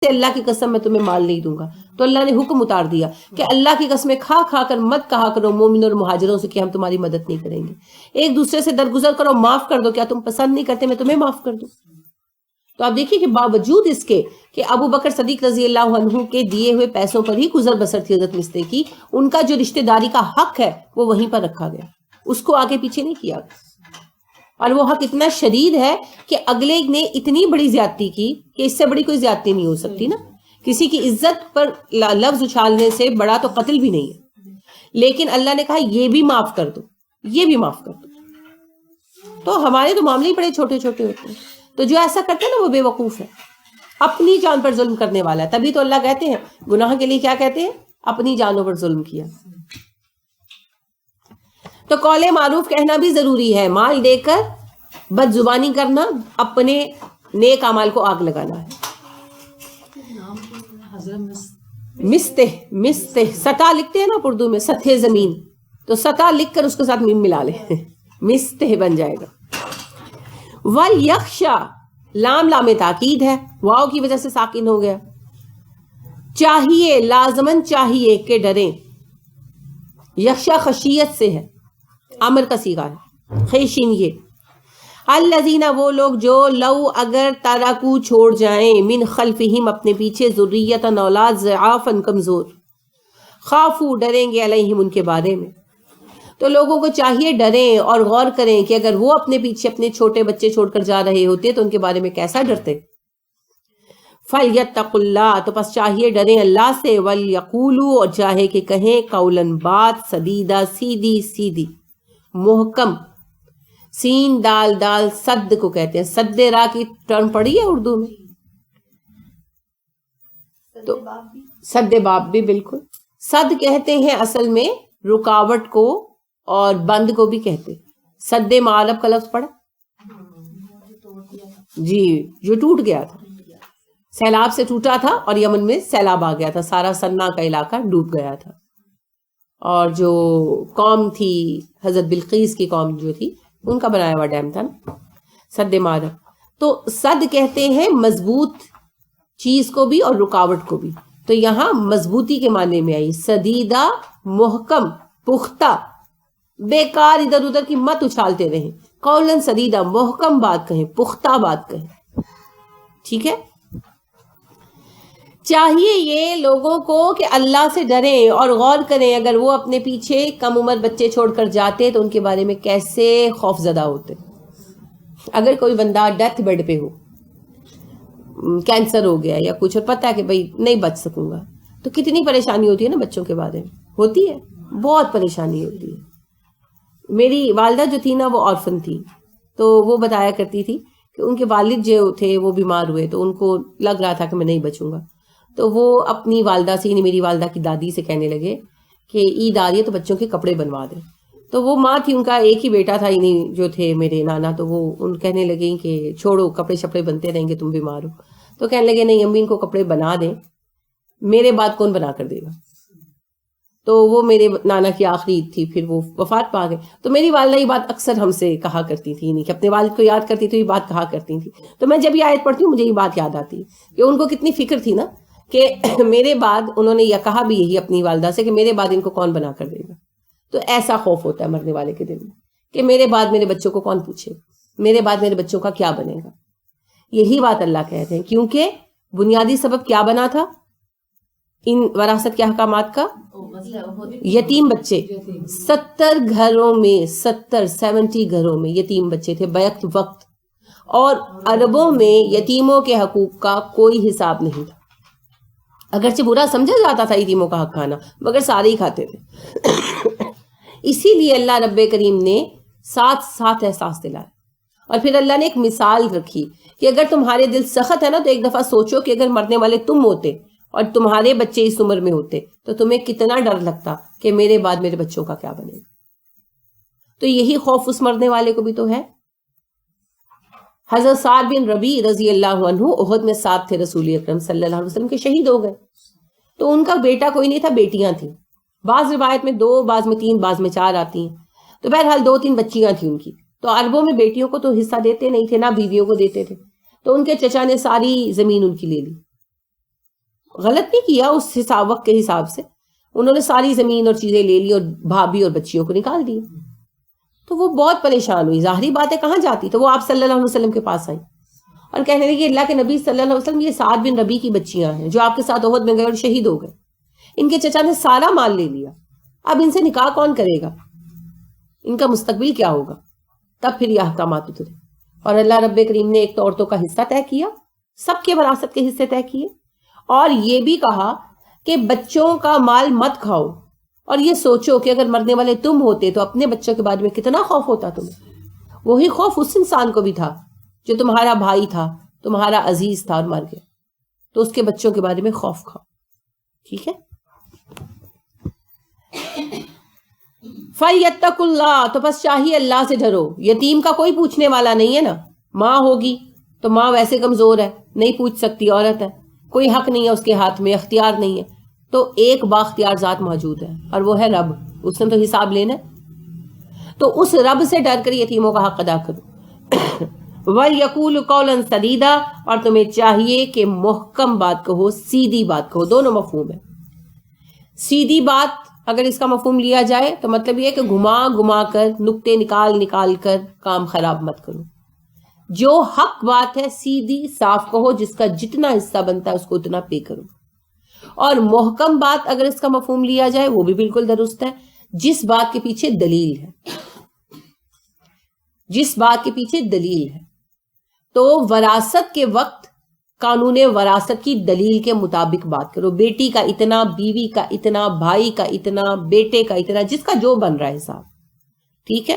اللہ کی قسم میں تمہیں مال نہیں دوں گا. تو اللہ نے حکم اتار دیا کہ اللہ کی قسمیں کھا کھا کر مت کہا کرو مومن اور مہاجروں سے کہ ہم تمہاری مدد نہیں کریں گے. ایک دوسرے سے درگزر کرو, معاف کر دو, کیا تم پسند نہیں کرتے میں تمہیں معاف کر دوں. تو آپ دیکھیے کہ باوجود اس کے کہ ابو بکر صدیق رضی اللہ عنہ کے دیے ہوئے پیسوں پر ہی گزر بسر تھی حضرت مستح کی, ان کا جو رشتہ داری کا حق ہے وہ وہیں پر رکھا گیا, اس کو آگے پیچھے نہیں کیا گیا. اور وہ حق اتنا شدید ہے کہ اگلے نے اتنی بڑی زیادتی کی کہ اس سے بڑی کوئی زیادتی نہیں ہو سکتی نا. کسی کی عزت پر لفظ اچھالنے سے بڑا تو قتل بھی نہیں ہے, لیکن اللہ نے کہا یہ بھی معاف کر دو, یہ بھی معاف کر دو. تو ہمارے تو معاملے ہی بڑے چھوٹے چھوٹے ہوتے ہیں. تو جو ایسا کرتا ہے نا وہ بے وقوف ہے, اپنی جان پر ظلم کرنے والا ہے. تبھی تو اللہ کہتے ہیں گناہ کے لیے کیا کہتے ہیں, اپنی جانوں پر ظلم کیا. تو قول معروف کہنا بھی ضروری ہے. مال دے کر بد زبانی کرنا اپنے نیک اعمال کو آگ لگانا ہے. مستح سطح لکھتے ہیں نا اردو میں, سطح زمین, تو سطح لکھ کر اس کے ساتھ میم ملا لے, مستح بن جائے گا. وَلْيَخْشَى لام تاکید ہے, واو کی وجہ سے ساکن ہو گیا. چاہیے, لازمن چاہیے کہ ڈریں. یخشا خشیت سے ہے, امر کا صیغہ ہے, خیشین یہ. الذین وہ لوگ جو لو اگر ترکو چھوڑ جائیں من خلفہم اپنے پیچھے ذریۃ اولاد ضعافا کمزور, خافو ڈریں گے علیہم ان کے بارے میں. تو لوگوں کو چاہیے ڈریں اور غور کریں کہ اگر وہ اپنے پیچھے اپنے چھوٹے بچے چھوڑ کر جا رہے ہوتے تو ان کے بارے میں کیسا ڈرتے. فَلْيَتَّقُوا اللَّهَ تو بس چاہیے ڈریں اللہ سے. وَلْيَقُولُوا اور چاہے کہ کہیں قولاً بات, سدیدہ سیدھی سیدھی, محکم. سین دال دال صد کو کہتے ہیں, سد را کی ٹرم پڑھی ہے اردو میں, تو سد باب بھی بالکل. صد کہتے ہیں اصل میں رکاوٹ کو, اور بند کو بھی کہتے. سد معرب کا لفظ پڑھا جی, جو ٹوٹ گیا تھا, سیلاب سے ٹوٹا تھا اور یمن میں سیلاب آ گیا تھا, سارا سنا کا علاقہ ڈوب گیا تھا. اور جو قوم تھی حضرت بلقیس کی قوم جو تھی ان کا بنایا ہوا ڈیم تھا نا, سد معرب. تو صد کہتے ہیں مضبوط چیز کو بھی اور رکاوٹ کو بھی. تو یہاں مضبوطی کے معنی میں آئی, سدیدہ محکم پختہ, بیکار ادھر ادھر کی مت اچھالتے رہیں. قولاً سدیدہ محکم بات کہیں, پختہ بات کہیں. ٹھیک ہے. چاہیے یہ لوگوں کو کہ اللہ سے ڈریں اور غور کریں اگر وہ اپنے پیچھے کم عمر بچے چھوڑ کر جاتے تو ان کے بارے میں کیسے خوف زدہ ہوتے. اگر کوئی بندہ ڈیتھ بیڈ پہ ہو, کینسر ہو گیا یا کچھ, اور پتہ ہے کہ بھائی نہیں بچ سکوں گا, تو کتنی پریشانی ہوتی ہے نا بچوں کے بارے میں. ہوتی ہے, بہت پریشانی ہوتی ہے. میری والدہ جو تھی نا وہ آرفن تھی, تو وہ بتایا کرتی تھی کہ ان کے والد جو تھے وہ بیمار ہوئے تو ان کو لگ رہا تھا کہ میں نہیں بچوں گا. تو وہ اپنی والدہ سے, یعنی میری والدہ کی دادی سے کہنے لگے کہ عید آ رہی ہے تو بچوں کے کپڑے بنوا دیں. تو وہ ماں تھی, ان کا ایک ہی بیٹا تھا, یعنی جو تھے میرے نانا, تو وہ ان کہنے لگے کہ چھوڑو کپڑے شپڑے بنتے رہیں گے, تم بیمار ہو. تو کہنے لگے نہیں امی ان کو کپڑے بنا دیں, میرے بعد کون بنا کر دے گا. تو وہ میرے نانا کی آخری عید تھی, پھر وہ وفات پا گئے. تو میری والدہ یہ بات اکثر ہم سے کہا کرتی تھی, یعنی کہ اپنے والد کو یاد کرتی تو یہ بات کہا کرتی تھی. تو میں جب یہ آیت پڑھتی ہوں مجھے یہ بات یاد آتی ہے کہ ان کو کتنی فکر تھی نا کہ میرے بعد, انہوں نے یہ کہا بھی یہی اپنی والدہ سے کہ میرے بعد ان کو کون بنا کر دے گا. تو ایسا خوف ہوتا ہے مرنے والے کے دل میں کہ میرے بعد میرے بچوں کو کون پوچھے, میرے بعد میرے بچوں کا کیا بنے گا. یہی بات اللہ کہتے ہیں, کیونکہ بنیادی سبب کیا بنا تھا ان وراثت کے احکامات کا, یتیم بچے. 70 گھروں میں 70 گھروں میں یتیم بچے تھے بیک وقت, اور اربوں میں یتیموں کے حقوق کا کوئی حساب نہیں تھا. اگرچہ برا سمجھا جاتا تھا یتیموں کا حق کھانا, مگر سارے ہی کھاتے تھے. اسی لیے اللہ رب کریم نے ساتھ ساتھ احساس دلایا. اور پھر اللہ نے ایک مثال رکھی کہ اگر تمہارے دل سخت ہے نا تو ایک دفعہ سوچو کہ اگر مرنے والے تم ہوتے اور تمہارے بچے اس عمر میں ہوتے تو تمہیں کتنا ڈر لگتا کہ میرے بعد میرے بچوں کا کیا بنے گا. تو یہی خوف اس مرنے والے کو بھی تو ہے. حضرت سعد بن ربیع رضی اللہ عنہ احد میں ساتھ تھے رسول اکرم صلی اللہ علیہ وسلم کے, شہید ہو گئے. تو ان کا بیٹا کوئی نہیں تھا, بیٹیاں تھیں. بعض روایت میں 2, بعض میں 3, بعض میں 4 آتی ہیں. تو بہرحال 2-3 بچیاں تھیں ان کی. تو عربوں میں بیٹیوں کو تو حصہ دیتے نہیں تھے, نہ بیویوں کو دیتے تھے. تو ان کے چچا نے ساری زمین ان کی لے لی. غلط نہیں کیا اس حساب وقت کے حساب سے، انہوں نے ساری زمین اور چیزیں لے لی اور بھابھی اور بچیوں کو نکال دیا. تو وہ بہت پریشان ہوئی، ظاہری بات ہے کہاں جاتی. تو وہ آپ صلی اللہ علیہ وسلم کے پاس آئی اور کہنے لگی اللہ کے نبی صلی اللہ علیہ وسلم یہ سعد بن ربیع کی بچیاں ہیں جو آپ کے ساتھ احد میں گئے اور شہید ہو گئے. ان کے چچا نے سارا مال لے لیا، اب ان سے نکاح کون کرے گا، ان کا مستقبل کیا ہوگا. تب پھر یہ احکامات اترے اور اللہ رب کریم نے ایک تو عورتوں کا حصہ طے کیا، سب کے وراثت کے حصے طے کیے، اور یہ بھی کہا کہ بچوں کا مال مت کھاؤ. اور یہ سوچو کہ اگر مرنے والے تم ہوتے تو اپنے بچوں کے بارے میں کتنا خوف ہوتا تمہیں. وہی خوف اس انسان کو بھی تھا جو تمہارا بھائی تھا، تمہارا عزیز تھا اور مر گیا، تو اس کے بچوں کے بارے میں خوف کھاؤ. ٹھیک ہے. فَلْيَتَّقُ اللَّهَ، تو بس چاہیے اللہ سے ڈرو. یتیم کا کوئی پوچھنے والا نہیں ہے نا. ماں ہوگی تو ماں ویسے کمزور ہے، نہیں پوچھ سکتی، عورت ہے، کوئی حق نہیں ہے اس کے ہاتھ میں، اختیار نہیں ہے. تو ایک بااختیار ذات موجود ہے اور وہ ہے رب، اس نے تو حساب لینا ہے. تو اس رب سے ڈر کر یتیموں کا حق ادا کرو. وَلْيَقُولُ قَوْلًا سَدِيدًا، اور تمہیں چاہیے کہ محکم بات کہو، سیدھی بات کہو. دونوں مفہوم ہے. سیدھی بات اگر اس کا مفہوم لیا جائے تو مطلب یہ ہے کہ گھما گھما کر، نکتے نکال نکال کر کام خراب مت کرو. جو حق بات ہے سیدھی صاف کہو، جس کا جتنا حصہ بنتا ہے اس کو اتنا پے کرو. اور محکم بات اگر اس کا مفہوم لیا جائے وہ بھی بالکل درست ہے، جس بات کے پیچھے دلیل ہے، جس بات کے پیچھے دلیل ہے. تو وراثت کے وقت قانون وراثت کی دلیل کے مطابق بات کرو. بیٹی کا اتنا، بیوی کا اتنا، بھائی کا اتنا، بیٹے کا اتنا، جس کا جو بن رہا ہے حساب. ٹھیک ہے.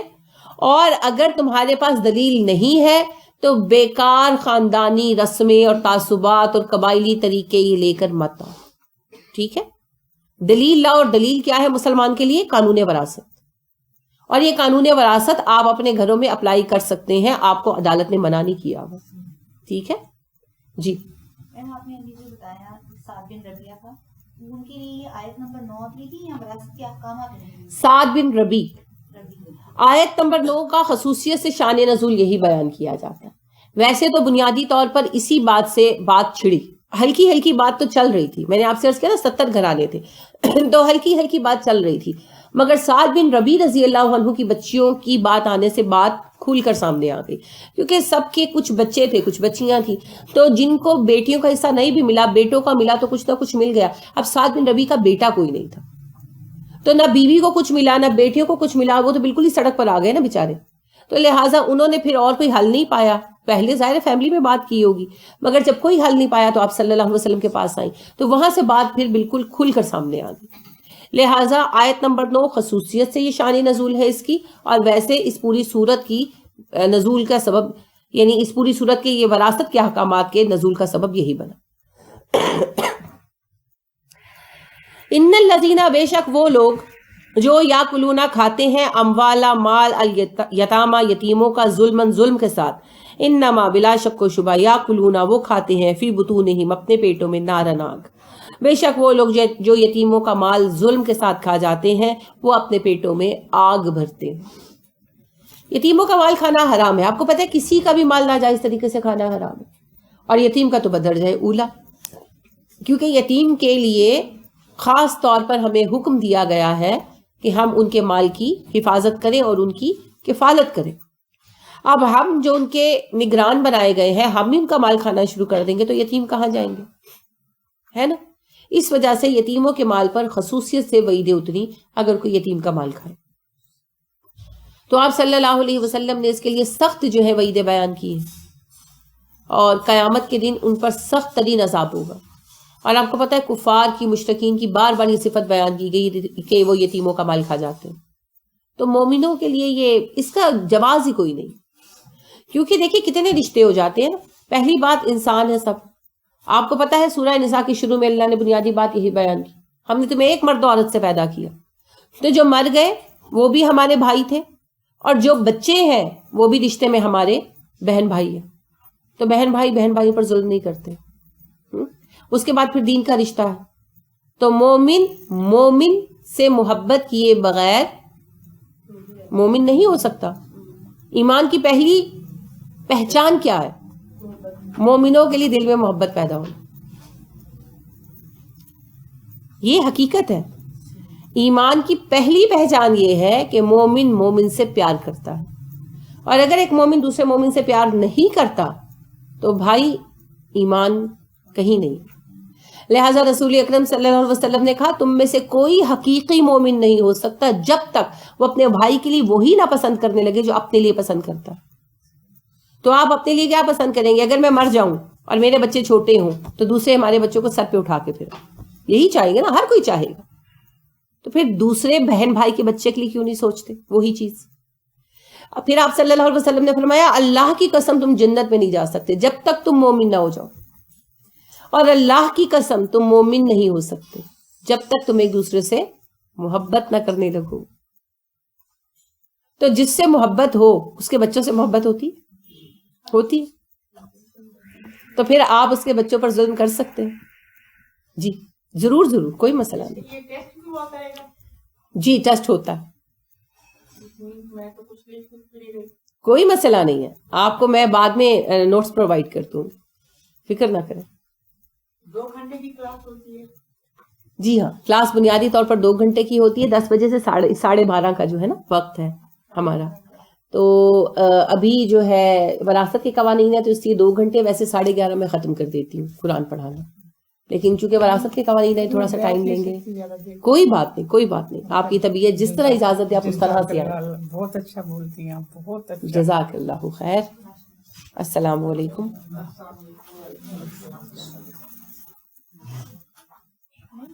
اور اگر تمہارے پاس دلیل نہیں ہے تو بیکار خاندانی رسمیں اور تعصبات اور قبائلی طریقے یہ لے کر مت آؤ. ٹھیک ہے. دلیل لاؤ، اور دلیل کیا ہے مسلمان کے لیے؟ قانون وراثت. اور یہ قانون وراثت آپ اپنے گھروں میں اپلائی کر سکتے ہیں، آپ کو عدالت نے منع نہیں کیا ہوا. ٹھیک ہے جی. آپ نے ابھی جو بتایا سعد بن ربیعہ کا، ان کے لیے آیت نمبر 9 لی تھی یا وراثت کے احکامات؟ سعد بن ربیع آیت نمبر 9 کا خصوصیت سے شان نزول یہی بیان کیا جاتا ہے. ویسے تو بنیادی طور پر اسی بات سے بات چھڑی، ہلکی ہلکی بات تو چل رہی تھی. میں نے آپ سے عرض کیا نا 70 گھرانے تھے تو ہلکی ہلکی بات چل رہی تھی. مگر سعد بن ربیع رضی اللہ عنہ کی بچیوں کی بات آنے سے بات کھول کر سامنے آ گئی، کیونکہ سب کے کچھ بچے تھے، کچھ بچیاں تھیں. تو جن کو بیٹیوں کا حصہ نہیں بھی ملا، بیٹوں کا ملا تو کچھ نہ کچھ مل گیا. اب سعد بن ربیع کا بیٹا کوئی نہیں تھا، تو نہ بیوی کو کچھ ملا نہ بیٹیوں کو کچھ ملا. وہ تو بالکل ہی سڑک پر آ گئے نا بیچارے. تو لہٰذا انہوں نے پھر اور کوئی حل نہیں پایا. پہلے ظاہر فیملی میں بات کی ہوگی، مگر جب کوئی حل نہیں پایا تو آپ صلی اللہ علیہ وسلم کے پاس آئیں، تو وہاں سے بات پھر بالکل کھل کر سامنے آ گئی. لہٰذا آیت نمبر 9 خصوصیت سے یہ شان نزول ہے اس کی، اور ویسے اس پوری صورت کی نزول کا سبب، یعنی اس پوری صورت کے یہ وراثت کے احکامات کے نزول کا سبب یہی بنا. ان الذین، بے شک وہ لوگ جو یاکلون کھاتے ہیں، اموالا مال الیتاما یتیموں کا، ظلمن ظلم کے ساتھ، انما بلا شک و شبہ، یاکلون وہ کھاتے ہیں، فی بطونہم اپنے پیٹوں میں، نارن آگ. بے شک وہ لوگ جو یتیموں کا مال ظلم کے ساتھ کھا جاتے ہیں وہ اپنے پیٹوں میں آگ بھرتے ہیں. یتیموں کا مال کھانا حرام ہے. آپ کو پتہ ہے کسی کا بھی مال ناجائز طریقے سے کھانا حرام ہے، اور یتیم کا تو بدرجہ ہے اولا، کیونکہ یتیم کے لیے خاص طور پر ہمیں حکم دیا گیا ہے کہ ہم ان کے مال کی حفاظت کریں اور ان کی کفالت کریں. اب ہم جو ان کے نگران بنائے گئے ہیں، ہم بھی ان کا مال کھانا شروع کر دیں گے تو یتیم کہاں جائیں گے، ہے نا. اس وجہ سے یتیموں کے مال پر خصوصیت سے وعیدیں اتری اگر کوئی یتیم کا مال کھائے. تو آپ صلی اللہ علیہ وسلم نے اس کے لیے سخت جو ہے وعیدیں بیان کی ہیں، اور قیامت کے دن ان پر سخت ترین عذاب ہوگا. اور آپ کو پتہ ہے کفار کی، مشرکین کی بار بار یہ صفت بیان کی گئی کہ وہ یتیموں کا مال کھا جاتے ہیں. تو مومنوں کے لیے یہ اس کا جواز ہی کوئی نہیں، کیونکہ دیکھیے کتنے رشتے ہو جاتے ہیں نا. پہلی بات انسان ہے سب. آپ کو پتہ ہے سورہ نساء کی شروع میں اللہ نے بنیادی بات یہی بیان کی، ہم نے تمہیں ایک مرد و عورت سے پیدا کیا. تو جو مر گئے وہ بھی ہمارے بھائی تھے، اور جو بچے ہیں وہ بھی رشتے میں ہمارے بہن بھائی ہیں. تو بہن بھائی پر ظلم نہیں کرتے. اس کے بعد پھر دین کا رشتہ ہے. تو مومن سے محبت کیے بغیر مومن نہیں ہو سکتا. ایمان کی پہلی پہچان کیا ہے؟ مومنوں کے لیے دل میں محبت پیدا ہو. یہ حقیقت ہے. ایمان کی پہلی پہچان یہ ہے کہ مومن مومن سے پیار کرتا ہے, اور اگر ایک مومن دوسرے مومن سے پیار نہیں کرتا تو بھائی ایمان کہیں نہیں. لہٰذا رسول اکرم صلی اللہ علیہ وسلم نے کہا تم میں سے کوئی حقیقی مومن نہیں ہو سکتا جب تک وہ اپنے بھائی کے لیے وہی نہ پسند کرنے لگے جو اپنے لیے پسند کرتا. تو آپ اپنے لیے کیا پسند کریں گے؟ اگر میں مر جاؤں اور میرے بچے چھوٹے ہوں تو دوسرے ہمارے بچوں کو سر پہ اٹھا کے پھر یہی چاہیں گے نا, ہر کوئی چاہے گا. تو پھر دوسرے بہن بھائی کے بچے کے لیے کیوں نہیں سوچتے وہی چیز؟ پھر آپ صلی اللہ علیہ وسلم نے فرمایا اللہ کی قسم تم جنت میں نہیں جا سکتے جب تک تم مومن نہ ہو جاؤ, اور اللہ کی قسم تم مومن نہیں ہو سکتے جب تک تم ایک دوسرے سے محبت نہ کرنے لگو. تو جس سے محبت ہو اس کے بچوں سے محبت ہوتی. تو پھر آپ اس کے بچوں پر ظلم کر سکتے ہیں؟ جی ضرور, کوئی مسئلہ نہیں. جی ٹیسٹ ہوتا ہے, کوئی مسئلہ نہیں ہے. آپ کو میں بعد میں نوٹس پرووائڈ کرتا ہوں, فکر نہ کریں. 2 گھنٹے کی کلاس ہوتی ہے؟ جی ہاں, کلاس بنیادی طور پر 2 گھنٹے کی ہوتی ہے. 10 بجے سے 12:30 کا جو ہے نا وقت ہے ہمارا. تو ابھی جو ہے وراثت کے قوانین ہے تو اس لیے 2 گھنٹے, ویسے 11:30 میں ختم کر دیتی ہوں قرآن پڑھانا, لیکن چونکہ وراثت کے قوانین ہے تھوڑا سا ٹائم لیں گے. کوئی بات نہیں, آپ کی طبیعت جس طرح اجازت ہے آپ اس طرح سے آئیں. بہت اچھا بولتی ہیں آپ, بہت اچھا. جزاک اللہ خیر. السلام علیکم.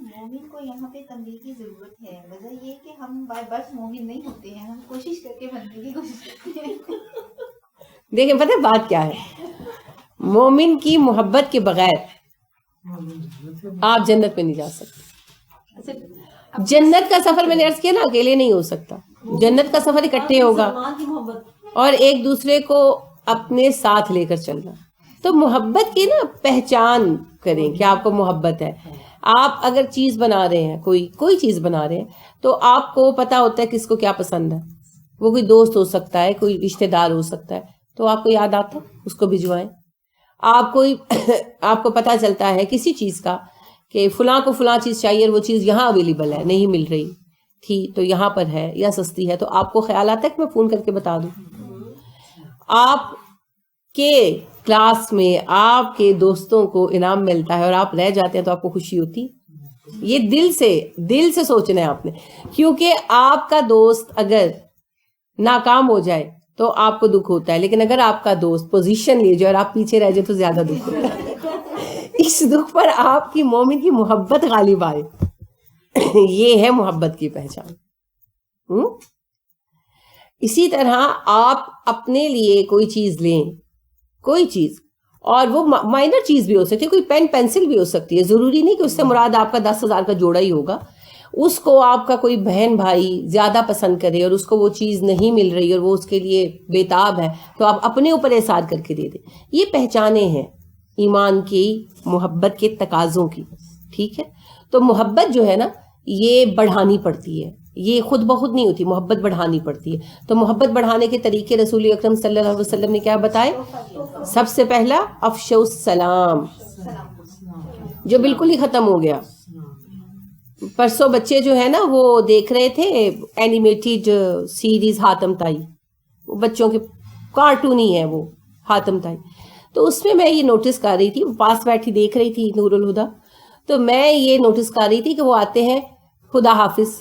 مومن کو یہاں پہ تنبیہ کی ضرورت ہے. وجہ یہ کہ ہم بار بار مومن نہیں ہوتے ہیں, ہم کوشش کر کے بننے کی کوشش کرتے ہیں. دیکھیں پتہ بات کیا ہے, مومن کی محبت کے بغیر آپ جنت میں نہیں جا سکتے. جنت کا سفر میں نے عرض کیا نا اکیلے نہیں ہو سکتا. جنت کا سفر اکٹھے ہوگا اور ایک دوسرے کو اپنے ساتھ لے کر چلنا. تو محبت کی نا پہچان کریں کہ آپ کو محبت ہے. آپ اگر چیز بنا رہے ہیں, کوئی چیز بنا رہے ہیں, تو آپ کو پتا ہوتا ہے کس کو کیا پسند ہے. وہ کوئی دوست ہو سکتا ہے, کوئی رشتہ دار ہو سکتا ہے, تو آپ کو یاد آتا ہے اس کو بھجوائیں. آپ کو پتا چلتا ہے کسی چیز کا کہ فلاں کو فلاں چیز چاہیے اور وہ چیز یہاں اویلیبل ہے, نہیں مل رہی تھی تو یہاں پر ہے یا سستی ہے, تو آپ کو خیال آتا ہے کہ میں فون کر کے بتا دوں. آپ کے کلاس میں آپ کے دوستوں کو انعام ملتا ہے اور آپ رہ جاتے ہیں تو آپ کو خوشی ہوتی. یہ دل سے سوچنا ہے آپ نے, کیونکہ آپ کا دوست اگر ناکام ہو جائے تو آپ کو دکھ ہوتا ہے, لیکن اگر آپ کا دوست پوزیشن لے جائے اور آپ پیچھے رہ جائے تو زیادہ دکھ ہوتا ہے. اس دکھ پر آپ کی مومن کی محبت غالب آئے, یہ ہے محبت کی پہچان. اسی طرح آپ اپنے لیے کوئی چیز لیں, کوئی چیز, اور وہ مائنر چیز بھی ہو سکتی ہے, کوئی پین پینسل بھی ہو سکتی ہے, ضروری نہیں کہ اس سے مراد آپ کا 10,000 کا جوڑا ہی ہوگا. اس کو آپ کا کوئی بہن بھائی زیادہ پسند کرے اور اس کو وہ چیز نہیں مل رہی اور وہ اس کے لیے بےتاب ہے, تو آپ اپنے اوپر احسار کر کے دے دیں. یہ پہچانیں ہیں ایمان کی محبت کے تقاضوں کی. ٹھیک ہے, تو محبت جو ہے نا یہ بڑھانی پڑتی ہے, یہ خود بخود نہیں ہوتی, محبت بڑھانی پڑتی ہے. تو محبت بڑھانے کے طریقے رسول اکرم صلی اللہ علیہ وسلم نے کیا بتائے؟ سب سے پہلا افشوا السلام, جو بالکل ہی ختم ہو گیا. پرسوں بچے جو ہے نا وہ دیکھ رہے تھے اینیمیٹڈ سیریز حاتم تائی, وہ بچوں کے کارٹون ہی ہے وہ حاتم تائی. تو اس میں یہ نوٹس کر رہی تھی, وہ پاس بیٹھی دیکھ رہی تھی نور الہدا, تو میں یہ نوٹس کر رہی تھی کہ وہ آتے ہیں خدا حافظ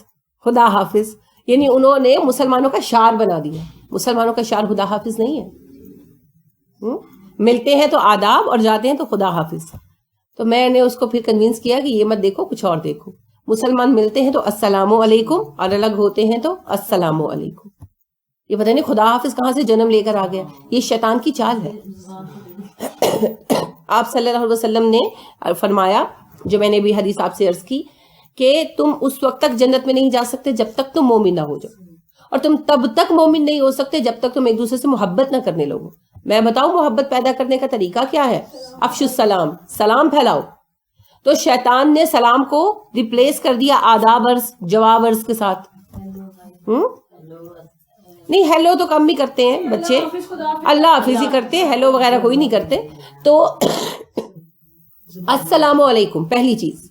خدا حافظ, یعنی انہوں نے مسلمانوں کا شعار بنا دیا. مسلمانوں کا شعار خدا حافظ نہیں ہے. ملتے ہیں تو آداب اور جاتے ہیں تو خدا حافظ. تو میں نے اس کو پھر کنوینس کیا کہ یہ مت دیکھو, کچھ اور دیکھو. مسلمان ملتے ہیں تو السلام علیکم اور الگ ہوتے ہیں تو السلام علیکم. یہ پتہ نہیں خدا حافظ کہاں سے جنم لے کر آ گیا, یہ شیطان کی چال ہے. آپ صلی اللہ علیہ وسلم نے فرمایا, جو میں نے بھی حدیث آپ سے عرض کی, کہ تم اس وقت تک جنت میں نہیں جا سکتے جب تک تم مومن نہ ہو جاؤ, اور تم تب تک مومن نہیں ہو سکتے جب تک تم ایک دوسرے سے محبت نہ کرنے لگو. میں بتاؤں محبت پیدا کرنے کا طریقہ کیا ہے؟ افشوا السلام, سلام پھیلاؤ. تو شیطان نے سلام کو ریپلیس کر دیا آداب عرض جواب عرض کے ساتھ. نہیں, ہیلو تو کم بھی کرتے ہیں بچے, اللہ حافظ ہی کرتے ہیں, ہیلو وغیرہ کوئی نہیں کرتے. تو السلام علیکم پہلی چیز.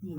3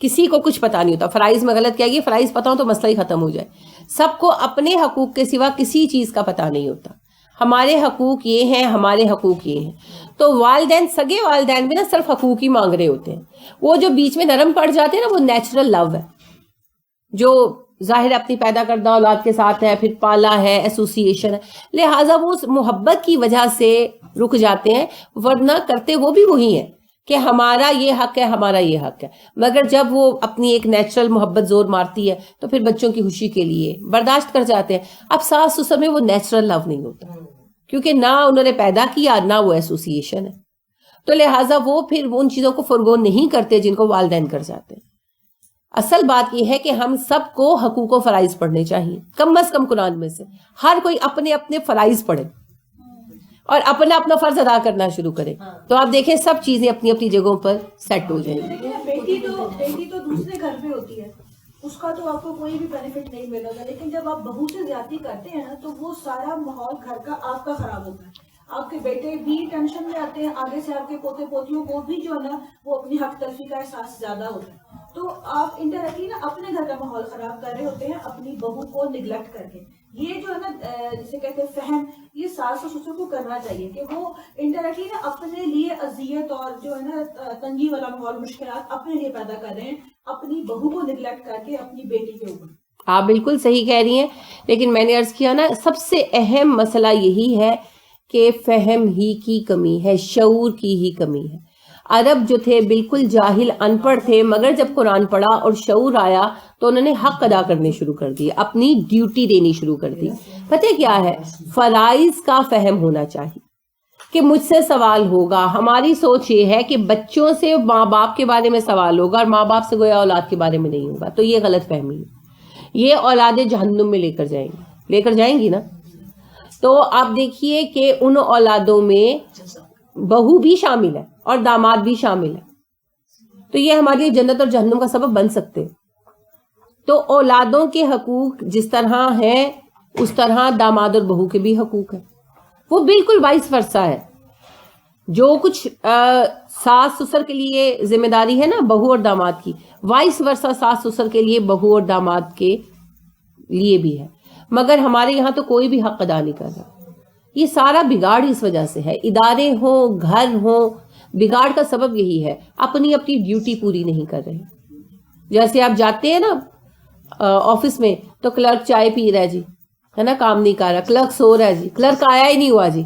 کسی کو کچھ پتا نہیں ہوتا. فرائض میں غلط کیا گیا, فرائض پتا ہو تو مسئلہ ہی ختم ہو جائے. سب کو اپنے حقوق کے سوا کسی چیز کا پتا نہیں ہوتا. ہمارے حقوق یہ ہیں, ہمارے حقوق یہ ہیں. تو والدین, سگے والدین بھی نا صرف حقوق ہی مانگ رہے ہوتے ہیں. وہ جو بیچ میں نرم پڑ جاتے ہیں نا, وہ نیچرل لو ہے جو ظاہر اپنی پیدا کردہ اولاد کے ساتھ ہے, پھر پالا ہے, ایسوسیشن ہے, لہٰذا وہ اس محبت کی وجہ سے رک جاتے ہیں, ورنہ کرتے وہ بھی وہی ہیں کہ ہمارا یہ حق ہے, ہمارا یہ حق ہے. مگر جب وہ اپنی ایک نیچرل محبت زور مارتی ہے تو پھر بچوں کی خوشی کے لیے برداشت کر جاتے ہیں. اب ساس سسر میں وہ نیچرل لو نہیں ہوتا, کیونکہ نہ انہوں نے پیدا کیا, نہ وہ ایسوسیشن ہے. تو لہٰذا وہ پھر ان چیزوں کو فرگو نہیں کرتے جن کو والدین کر جاتے ہیں. اصل بات یہ ہے کہ ہم سب کو حقوق و فرائض پڑھنے چاہیے, کم از کم قرآن میں سے ہر کوئی اپنے اپنے فرائض پڑھے اور اپنا اپنا فرض ادا کرنا شروع کرے, تو آپ دیکھیں سب چیزیں اپنی اپنی جگہوں پر سیٹ ہو جائیں گی. بیٹی تو دوسرے گھر پہ ہوتی ہے, اس کا تو آپ کو کوئی بھی بینیفٹ نہیں ملے گا, لیکن جب آپ بہو سے زیادتی کرتے ہیں نا تو وہ سارا ماحول گھر کا آپ کا خراب ہوتا ہے. آپ کے بیٹے بھی ٹینشن میں آتے ہیں, آگے سے آپ کے پوتے پوتیوں کو بھی جو ہے نا وہ اپنی حق تلفی کا احساس زیادہ ہوتا ہے. تو آپ انڈائریکٹلی نا اپنے گھر کا ماحول خراب کر رہے ہوتے ہیں اپنی بہو کو نگلیکٹ کر کے. یہ جو ہے نا جسے کہتے ہیں فہم, یہ ساس اور سسر کو کرنا چاہیے کہ وہ انڈائریکٹلی نا اپنے لیے اذیت اور جو ہے نا تنگی والا ماحول, مشکلات اپنے لیے پیدا کر رہے ہیں اپنی بہو کو نگلیکٹ کر کے اپنی بیٹی کے اوپر. آپ بالکل صحیح کہہ رہی ہیں, لیکن میں نے عرض کیا نا سب سے اہم مسئلہ یہی ہے کہ فہم ہی کی کمی ہے, شعور کی ہی کمی ہے. عرب جو تھے بالکل جاہل, ان پڑھ تھے, مگر جب قرآن پڑھا اور شعور آیا تو انہوں نے حق ادا کرنے شروع کر دیے, اپنی ڈیوٹی دینی شروع کر دی. پتہ کیا ہے, فرائض کا فہم ہونا چاہیے کہ مجھ سے سوال ہوگا. ہماری سوچ یہ ہے کہ بچوں سے ماں باپ کے بارے میں سوال ہوگا اور ماں باپ سے گویا اولاد کے بارے میں نہیں ہوگا. تو یہ غلط فہمی ہے, یہ اولادیں جہنم میں لے کر جائیں گی نا. تو آپ دیکھیے کہ ان اولادوں میں بہو بھی شامل ہے اور داماد بھی شامل ہے, تو یہ ہمارے لیے جنت اور جہنم کا سبب بن سکتے. تو اولادوں کے حقوق جس طرح ہیں اس طرح داماد اور بہو کے بھی حقوق ہیں, وہ بالکل وائس ورثہ ہے. جو کچھ ساس سسر کے لیے ذمہ داری ہے نا بہو اور داماد کی, وائس ورثہ ساس سسر کے لیے بہو اور داماد کے لیے بھی ہے. مگر ہمارے یہاں تو کوئی بھی حق ادا نہیں کر رہا. یہ سارا بگاڑ اس وجہ سے ہے, ادارے ہوں گھر ہوں, بگاڑ کا سبب یہی ہے, اپنی اپنی ڈیوٹی پوری نہیں کر رہے. جیسے آپ جاتے ہیں نا آفس میں تو کلرک چائے پی رہا ہے جی, ہے نا, کام نہیں کر رہا. کلرک سو رہا ہے جی, کلرک آیا ہی نہیں ہوا جی,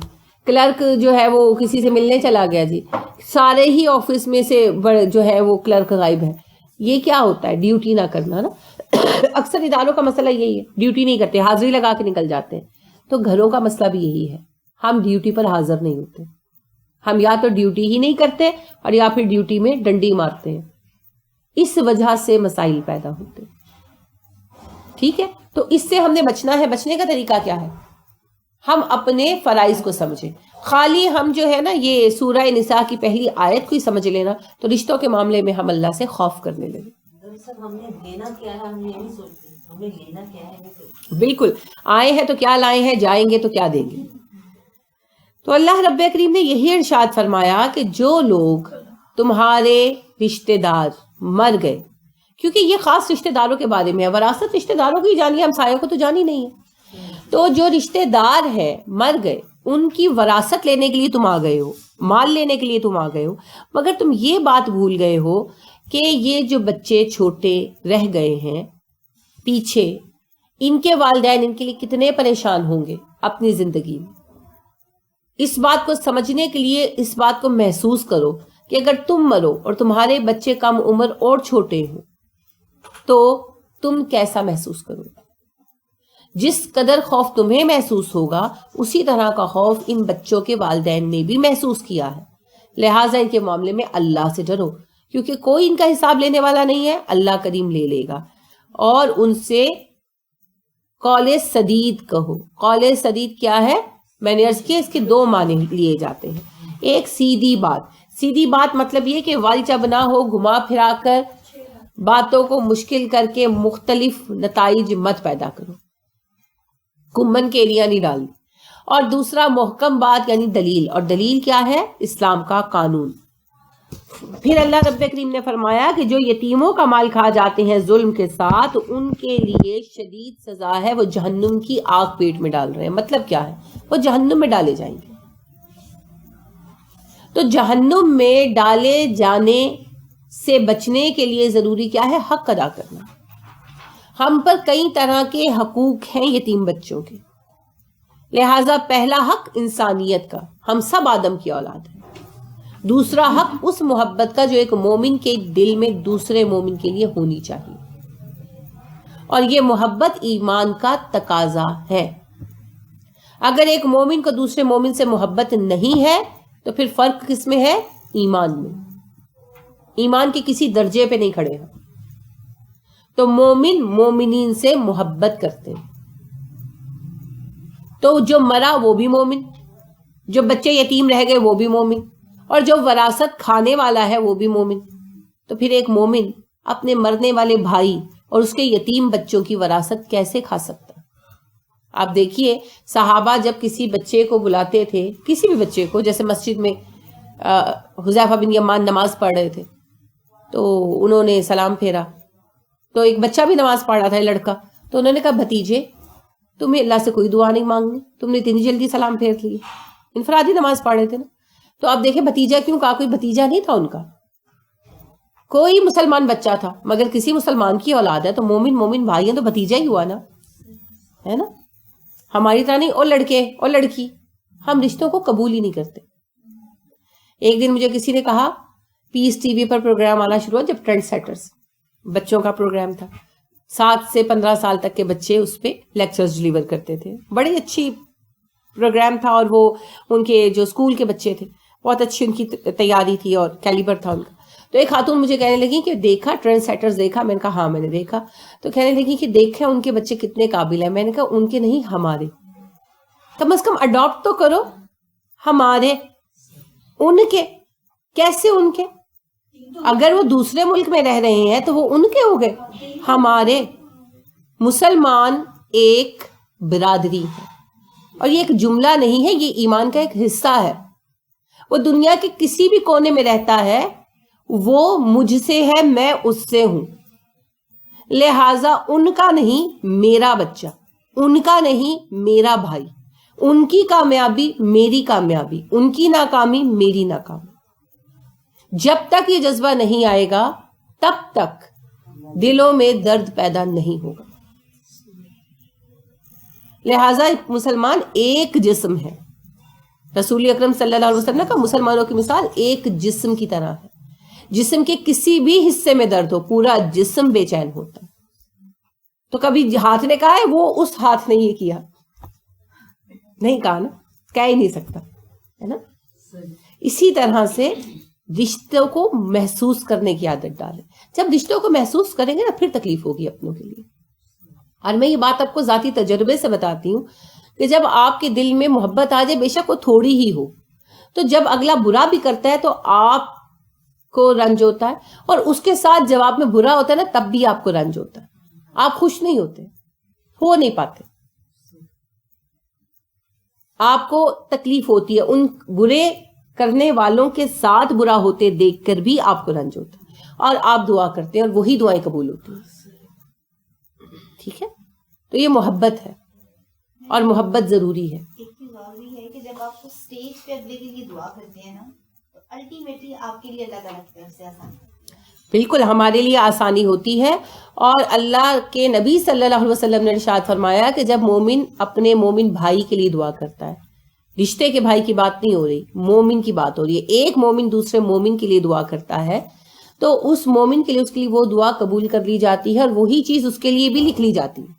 کلرک جو ہے وہ کسی سے ملنے چلا گیا جی, سارے ہی آفس میں سے جو ہے وہ کلرک غائب ہے. یہ کیا ہوتا ہے, ڈیوٹی نہ کرنا نا. اکثر اداروں کا مسئلہ یہی ہے, ڈیوٹی نہیں کرتے, حاضری لگا کے نکل جاتے ہیں. تو گھروں کا مسئلہ بھی یہی ہے, ہم ڈیوٹی پر حاضر نہیں ہوتے. ہم یا تو ڈیوٹی ہی نہیں کرتے اور یا پھر ڈیوٹی میں ڈنڈی مارتے ہیں. اس وجہ سے مسائل پیدا ہوتے ہیں. ٹھیک ہے, تو اس سے ہم نے بچنا ہے. بچنے کا طریقہ کیا ہے, ہم اپنے فرائض کو سمجھیں. خالی ہم جو ہے نا یہ سورہ نساء کی پہلی آیت کو ہی سمجھ لینا تو رشتوں کے معاملے میں ہم اللہ سے خوف کرنے لگے. ہم نے دینا کیا ہے ہم یہ نہیں سوچتے, ہمیں لینا کیا ہے. بالکل, آئے ہیں تو کیا لائے ہیں, جائیں گے تو کیا دیں گے. تو اللہ رب کریم نے یہی ارشاد فرمایا کہ جو لوگ تمہارے رشتہ دار مر گئے, کیونکہ یہ خاص رشتہ داروں کے بارے میں ہے, وراثت رشتہ داروں کو ہی جانی ہے, ہمسایوں کو تو جانی نہیں ہے. تو جو رشتہ دار ہیں مر گئے, ان کی وراثت لینے کے لیے تم آ گئے ہو, مال لینے کے لیے تم آ گئے ہو, مگر تم یہ بات بھول گئے ہو کہ یہ جو بچے چھوٹے رہ گئے ہیں پیچھے, ان کے والدین ان کے لیے کتنے پریشان ہوں گے اپنی زندگی میں. اس بات کو سمجھنے کے لیے اس بات کو محسوس کرو کہ اگر تم مرو اور تمہارے بچے کم عمر اور چھوٹے ہوں تو تم کیسا محسوس کرو گے. جس قدر خوف تمہیں محسوس ہوگا اسی طرح کا خوف ان بچوں کے والدین نے بھی محسوس کیا ہے. لہٰذا ان کے معاملے میں اللہ سے ڈرو, کیونکہ کوئی ان کا حساب لینے والا نہیں ہے, اللہ کریم لے لے گا. اور ان سے قول سدید کہو. قول سدید کیا ہے, میں نے عرض کیا اس کے دو معنی لیے جاتے ہیں. ایک سیدھی بات, سیدھی بات مطلب یہ کہ والچب نہ ہو, گھما پھرا کر باتوں کو مشکل کر کے مختلف نتائج مت پیدا کرو, کمن کے ایریا نہیں ڈالنی. اور دوسرا محکم بات یعنی دلیل, اور دلیل کیا ہے, اسلام کا قانون. پھر اللہ رب کریم نے فرمایا کہ جو یتیموں کا مال کھا جاتے ہیں ظلم کے ساتھ ان کے لیے شدید سزا ہے، وہ جہنم کی آگ پیٹ میں ڈال رہے ہیں. مطلب کیا ہے؟ وہ جہنم میں ڈالے جائیں گے. تو جہنم میں ڈالے جانے سے بچنے کے لیے ضروری کیا ہے؟ حق ادا کرنا. ہم پر کئی طرح کے حقوق ہیں یتیم بچوں کے، لہذا پہلا حق انسانیت کا، ہم سب آدم کی اولاد ہیں. دوسرا حق اس محبت کا جو ایک مومن کے دل میں دوسرے مومن کے لیے ہونی چاہیے، اور یہ محبت ایمان کا تقاضا ہے. اگر ایک مومن کو دوسرے مومن سے محبت نہیں ہے تو پھر فرق کس میں ہے؟ ایمان میں. ایمان کے کسی درجے پہ نہیں کھڑے ہیں. تو مومن مومنین سے محبت کرتے ہیں. تو جو مرا وہ بھی مومن، جو بچے یتیم رہ گئے وہ بھی مومن، اور جو وراثت کھانے والا ہے وہ بھی مومن. تو پھر ایک مومن اپنے مرنے والے بھائی اور اس کے یتیم بچوں کی وراثت کیسے کھا سکتا؟ آپ دیکھیے صحابہ جب کسی بچے کو بلاتے تھے، کسی بھی بچے کو، جیسے مسجد میں حذیفہ بن یمان نماز پڑھ رہے تھے تو انہوں نے سلام پھیرا، تو ایک بچہ بھی نماز پڑھ رہا تھا، لڑکا، تو انہوں نے کہا بھتیجے تمہیں اللہ سے کوئی دعا نہیں مانگنی، تم نے اتنی جلدی سلام پھیر لیے. انفرادی نماز پڑھ رہے تھے نا. تو آپ دیکھیں بھتیجا کیوں کہا؟ کوئی بھتیجا نہیں تھا ان کا، کوئی مسلمان بچہ تھا، مگر کسی مسلمان کی اولاد ہے تو مومن مومن بھائی ہیں تو بھتیجا ہی ہوا نا، ہے نا. ہماری طرح نہیں اور لڑکے اور لڑکی، ہم رشتوں کو قبول ہی نہیں کرتے. ایک دن مجھے کسی نے کہا پیس ٹی وی پر پروگرام آنا شروع ہوا، جب ٹرینڈ سیٹرز بچوں کا پروگرام تھا، 7 سے 15 سال تک کے بچے اس پہ لیکچرز ڈلیور کرتے تھے. بڑی اچھی پروگرام تھا، اور وہ ان کے جو اسکول کے بچے تھے بہت اچھی ان کی تیاری تھی اور کیلیبر تھا ان کا. تو ایک خاتون مجھے کہنے لگی کہ دیکھا ٹرینڈ سیٹرز دیکھا؟ میں نے کہا ہاں میں نے دیکھا. تو کہنے لگی کہ دیکھیں ان کے بچے کتنے قابل ہیں. میں نے کہا ان کے نہیں، ہمارے. کم از کم اڈاپٹ تو کرو. ہمارے، ان کے کیسے؟ ان کے اگر وہ دوسرے ملک میں رہ رہے ہیں تو وہ ان کے ہو گئے. ہمارے مسلمان ایک برادری ہے، اور یہ ایک جملہ نہیں ہے، یہ ایمان کا ایک حصہ ہے. وہ دنیا کے کسی بھی کونے میں رہتا ہے، وہ مجھ سے ہے، میں اس سے ہوں. لہذا ان کا نہیں میرا بچہ، ان کا نہیں میرا بھائی، ان کی کامیابی میری کامیابی، ان کی ناکامی میری ناکامی. جب تک یہ جذبہ نہیں آئے گا تب تک دلوں میں درد پیدا نہیں ہوگا. لہذا مسلمان ایک جسم ہے. رسول اکرم صلی اللہ علیہ وسلم نے کہا مسلمانوں کی مثال ایک جسم کی طرح ہے. جسم کے کسی بھی حصے میں درد ہو پورا جسم بے چین ہوتا ہے. تو کبھی ہاتھ نے کہا ہے وہ اس ہاتھ نے یہ کیا؟ نہیں کہا نا، کہہ ہی نہیں سکتا، ہے نا. اسی طرح سے رشتوں کو محسوس کرنے کی عادت ڈالیں. جب رشتوں کو محسوس کریں گے نا پھر تکلیف ہوگی اپنوں کے لیے. اور میں یہ بات آپ کو ذاتی تجربے سے بتاتی ہوں کہ جب آپ کے دل میں محبت آ جائے، بے شک وہ تھوڑی ہی ہو، تو جب اگلا برا بھی کرتا ہے تو آپ کو رنج ہوتا ہے، اور اس کے ساتھ جواب میں برا ہوتا ہے نا تب بھی آپ کو رنج ہوتا ہے. آپ خوش نہیں ہوتے، ہو نہیں پاتے، آپ کو تکلیف ہوتی ہے. ان برے کرنے والوں کے ساتھ برا ہوتے دیکھ کر بھی آپ کو رنج ہوتا ہے، اور آپ دعا کرتے ہیں اور وہی دعائیں قبول ہوتی ہیں. ٹھیک ہے، تو یہ محبت ہے اور محبت ضروری ہے. ایک چیز اور بھی ہے کہ جب آپ کو اسٹیج پہ اگلے کے لیے دعا کرتے ہیں نا تو الٹیمیٹلی آپ کے لیے اللہ تعالیٰ کی طرف سے آسان ہے. بالکل ہمارے لیے آسانی ہوتی ہے. اور اللہ کے نبی صلی اللہ علیہ وسلم نے ارشاد فرمایا کہ جب مومن اپنے مومن بھائی کے لیے دعا کرتا ہے، رشتے کے بھائی کی بات نہیں ہو رہی، مومن کی بات ہو رہی ہے، ایک مومن دوسرے مومن کے لیے دعا کرتا ہے تو اس مومن کے لیے اس کے لیے وہ دعا قبول کر لی جاتی ہے، اور وہی چیز اس کے لیے بھی لکھ لی جاتی ہے.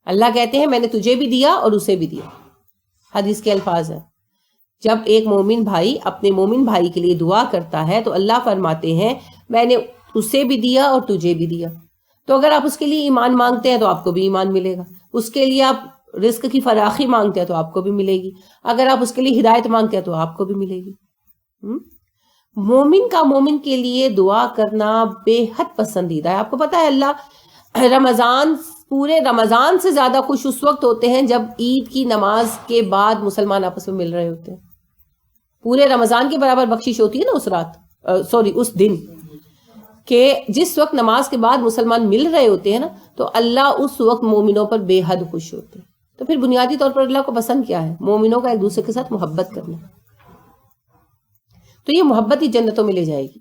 اللہ کہتے ہیں میں نے تجھے بھی دیا اور اسے بھی دیا. حدیث کے الفاظ ہیں. جب ایک مومن بھائی اپنے مومن بھائی کے لیے دعا کرتا ہے تو اللہ فرماتے ہیں میں نے اسے بھی دیا اور تجھے بھی دیا. تو اگر آپ اس کے لیے ایمان مانگتے ہیں تو آپ کو بھی ایمان ملے گا. اس کے لیے آپ رزق کی فراخی مانگتے ہیں تو آپ کو بھی ملے گی. اگر آپ اس کے لیے ہدایت مانگتے ہیں تو آپ کو بھی ملے گی. مومن کا مومن کے لیے دعا کرنا بے حد پسندیدہ ہے. آپ کو پتا ہے اللہ پورے رمضان سے زیادہ خوش اس وقت ہوتے ہیں جب عید کی نماز کے بعد مسلمان آپس میں مل رہے ہوتے ہیں. پورے رمضان کے برابر بخشش ہوتی ہے نا اس رات سوری اس دن کہ جس وقت نماز کے بعد مسلمان مل رہے ہوتے ہیں نا تو اللہ اس وقت مومنوں پر بے حد خوش ہوتے ہیں. تو پھر بنیادی طور پر اللہ کو پسند کیا ہے؟ مومنوں کا ایک دوسرے کے ساتھ محبت کرنا. تو یہ محبت ہی جنتوں میں لے جائے گی.